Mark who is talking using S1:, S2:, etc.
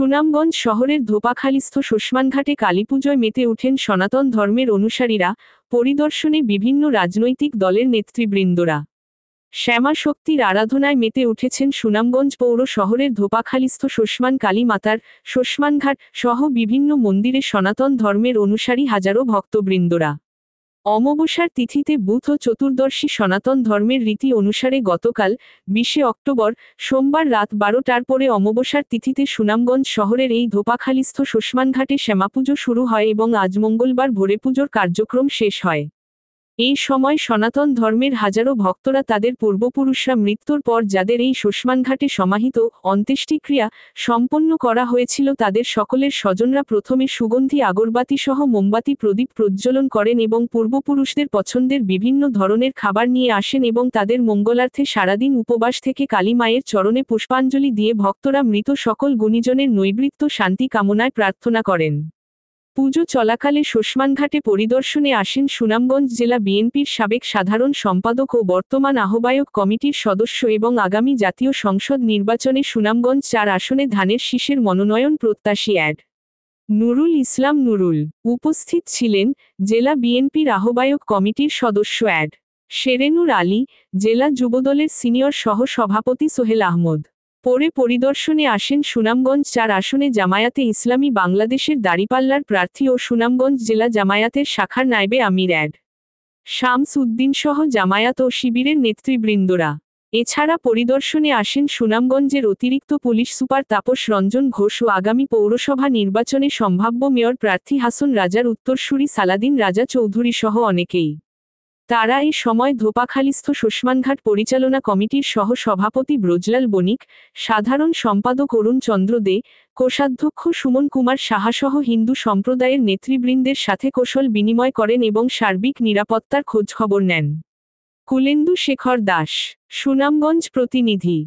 S1: সুনামগঞ্জ শহরের ধোপাখালীস্থ শ্মশানঘাটে কালীপুজোয় মেতে ওঠেন সনাতন ধর্মের অনুসারীরা, পরিদর্শনে বিভিন্ন রাজনৈতিক দলের নেতৃবৃন্দরা। শ্যামা শক্তির আরাধনায় মেতে উঠেছেন সুনামগঞ্জ পৌর শহরের ধোপাখালীস্থ শ্মশান কালী মাতার, শ্মশানঘাট সহ বিভিন্ন মন্দিরে সনাতন ধর্মের অনুসারী হাজারো ভক্তবৃন্দরা। অমাবস্যার তিথিতে বুধ ও চতুর্দশী সনাতন ধর্মের রীতি অনুসারে গতকাল 20শে অক্টোবর সোমবার রাত 12টার পরে অমাবস্যার তিথিতে সুনামগঞ্জ শহরের এই ধোপাখালীস্থ শ্মশানঘাটে শ্যামাপুজো শুরু হয় এবং আজ মঙ্গলবার ভোরে পুজোর কার্যক্রম শেষ হয়। এই সময় সনাতন ধর্মের হাজারো ভক্তরা তাদের পূর্বপুরুষরা মৃত্যুর পর যাদের এই শ্মশানঘাটে সমাহিত অন্ত্যেষ্টিক্রিয়া সম্পন্ন করা হয়েছিল তাদের সকলের স্বজনরা প্রথমে সুগন্ধি আগরবাতি সহ মোমবাতি প্রদীপ প্রজ্বলন করেন এবং পূর্বপুরুষদের পছন্দের বিভিন্ন ধরনের খাবার নিয়ে আসেন এবং তাদের মঙ্গলার্থে সারাদিন উপবাস থেকে কালী মায়ের চরণে পুষ্পাঞ্জলি দিয়ে ভক্তরা মৃত সকল গুণীজনের নৈবৃত্ত শান্তি কামনায় প্রার্থনা করেন। পুজো চলাকালে শ্মশানঘাটে পরিদর্শনে আসেন সুনামগঞ্জ জেলা বিএনপির সাবেক সাধারণ সম্পাদক ও বর্তমান আহ্বায়ক কমিটির সদস্য এবং আগামী জাতীয় সংসদ নির্বাচনে সুনামগঞ্জ 4 আসনে ধানের শীষের মনোনয়ন প্রত্যাশী অ্যাড. নুরুল ইসলাম নুরুল। উপস্থিত ছিলেন জেলা বিএনপির আহ্বায়ক কমিটির সদস্য অ্যাড. শেরেনুর আলী, জেলা যুবদলের সিনিয়র সহ সভাপতি সোহেল আহমদ। পরে পরিদর্শনে আসেন সুনামগঞ্জ 4 আসনে জামায়াতে ইসলামী বাংলাদেশের দাঁড়িপাল্লার প্রার্থী ও সুনামগঞ্জ জেলা জামায়াতের শাখার নায়েবে আমির অ্যাড. শামস উদ্দিন সহ জামায়াত ও শিবিরের নেতৃবৃন্দরা। এছাড়া পরিদর্শনে আসেন সুনামগঞ্জের অতিরিক্ত পুলিশ সুপার তাপস রঞ্জন ঘোষ ও আগামী পৌরসভা নির্বাচনে সম্ভাব্য মেয়র প্রার্থী হাসন রাজার উত্তরসূরি সালাদিন রাজা চৌধুরী সহ অনেকেই। তারা এই সময় ধোপাখালীস্থ শ্মশানঘাট পরিচালনা কমিটির সহ সভাপতি ব্রজলাল বণিক, সাধারণ সম্পাদক অরুণ চন্দ্র দে, কোষাধ্যক্ষ সুমন কুমার সাহাসহ হিন্দু সম্প্রদায়ের নেতৃবৃন্দের সাথে কৌশল বিনিময় করেন এবং সার্বিক নিরাপত্তার খোঁজখবর নেন। কুলেন্দু শেখর দাস, সুনামগঞ্জ প্রতিনিধি।